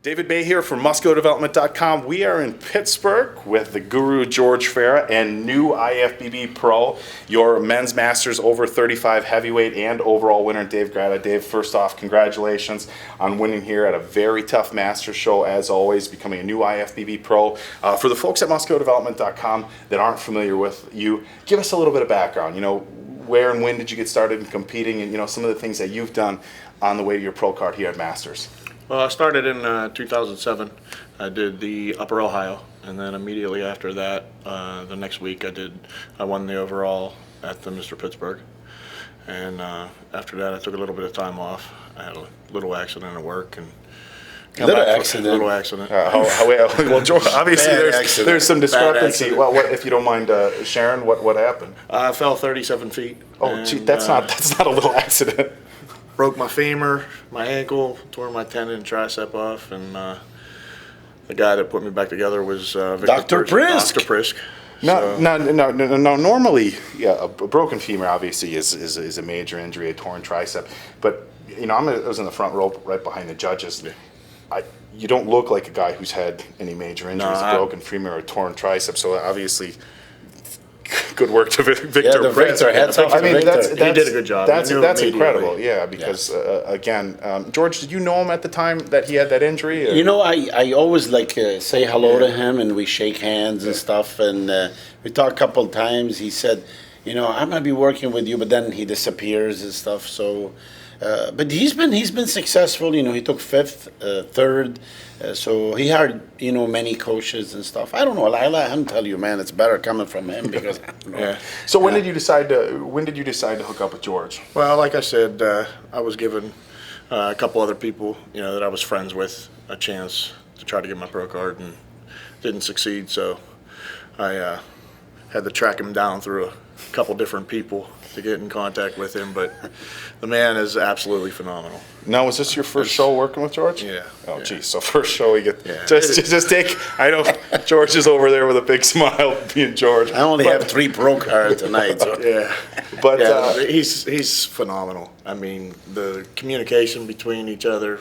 David Bay here from MuscularDevelopment.com. We are in Pittsburgh with the guru George Farah and new IFBB Pro, your men's masters over 35 heavyweight and overall winner, Dave Gratta. Dave, first off, congratulations on winning here at a very tough master show, as always, becoming a new IFBB Pro. For the folks at MuscularDevelopment.com that aren't familiar with you, give us a little bit of background. You know, where and when did you get started in competing, and you know some of the things that you've done on the way to your pro card here at Masters? Well, I started in 2007. I did the Upper Ohio, and then immediately after that, the next week I won the overall at the Mr. Pittsburgh. And after that, I took a little bit of time off. I had a little accident at work, and Little accident. Well, George, obviously there's some discrepancy. Well, what, if you don't mind sharing, what happened? I fell 37 feet. Oh, gee, that's not a little accident. Broke my femur, my ankle, tore my tendon and tricep off, and the guy that put me back together was Dr. Prisk. Dr. Prisk. No. Normally, yeah, a broken femur obviously is a major injury, a torn tricep. But you know, I was in the front row, right behind the judges. You don't look like a guy who's had any major injuries, a broken femur or a torn tricep. So obviously, good work to Victor. Yeah, the Victor. I mean, he did a good job. That's incredible. Yeah, because again, George, did you know him at the time that he had that injury? Or? You know, I always say hello to him, and we shake hands and stuff, and we talked a couple of times. He said, you know, I'm gonna be working with you, but then he disappears and stuff. So, but he's been successful. You know, he took fifth, third. So he had, you know, many coaches and stuff. I don't know. I let him tell you, man. It's better coming from him because. Yeah. So when did you decide to hook up with George? Well, like I said, I was given a couple other people, you know, that I was friends with a chance to try to get my pro card, and didn't succeed. So I had to track him down through a couple different people to get in contact with him, but the man is absolutely phenomenal. Now, was this your first show working with George? Yeah. Oh, yeah. geez. So first show we get just take. I know George is over there with a big smile, being George. I only have 3 pro cards tonight. So. Yeah, but he's phenomenal. I mean, the communication between each other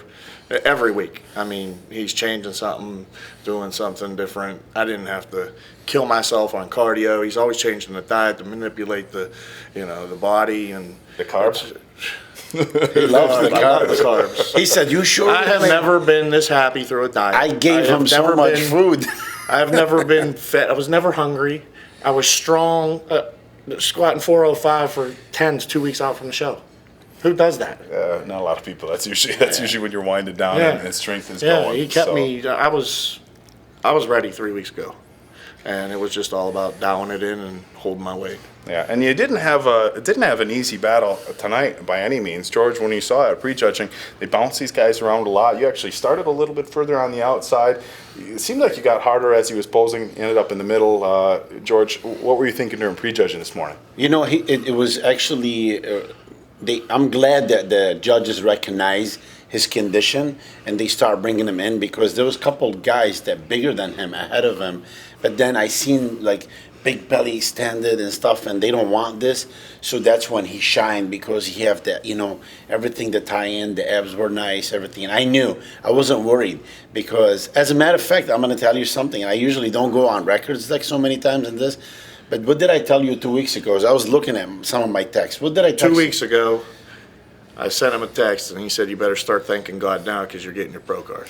every week. I mean, he's changing something, doing something different. I didn't have to kill myself on cardio. He's always changing the diet to manipulate the body and the carbs. He loves the carbs. He said, "You sure?" I have never been this happy through a diet. I gave him so much food. I've never been fat. I was never hungry. I was strong, squatting 405 for 10s 2 weeks out from the show. Who does that? Not a lot of people. That's usually when you're winding down and strength is going. Yeah, he kept me. I was ready 3 weeks ago, and it was just all about dialing it in and holding my weight. Yeah, and you didn't have an easy battle tonight by any means, George. When you saw it prejudging, they bounced these guys around a lot. You actually started a little bit further on the outside. It seemed like you got harder as he was posing. Ended up in the middle. George, what were you thinking during prejudging this morning? You know, it was actually. I'm glad that the judges recognize his condition and they start bringing him in, because there was a couple guys that bigger than him ahead of him, but then I seen like big belly extended and stuff, and they don't want this. So that's when he shined, because he have the, you know, everything to tie in. The abs were nice, everything. And I knew, I wasn't worried, because as a matter of fact, I'm going to tell you something. I usually don't go on records like so many times in this. But what did I tell you 2 weeks ago? I was looking at some of my texts. What did I text 2 weeks ago, I sent him a text, and he said, "You better start thanking God now, because you're getting your pro card."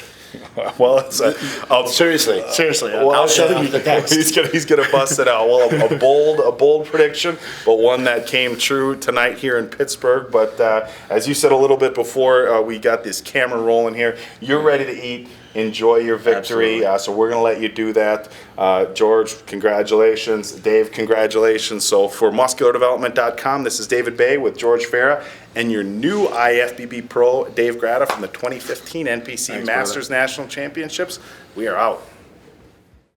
Well, seriously, I'll show you the text. He's gonna bust it out. Well, a bold prediction, but one that came true tonight here in Pittsburgh. But as you said a little bit before, we got this camera rolling here. You're ready to eat. Enjoy your victory. So we're going to let you do that. George, congratulations. Dave, congratulations. So for MuscularDevelopment.com, this is David Bay with George Farah and your new IFBB Pro, Dave Gratta, from the 2015 NPC Masters National Championships. We are out.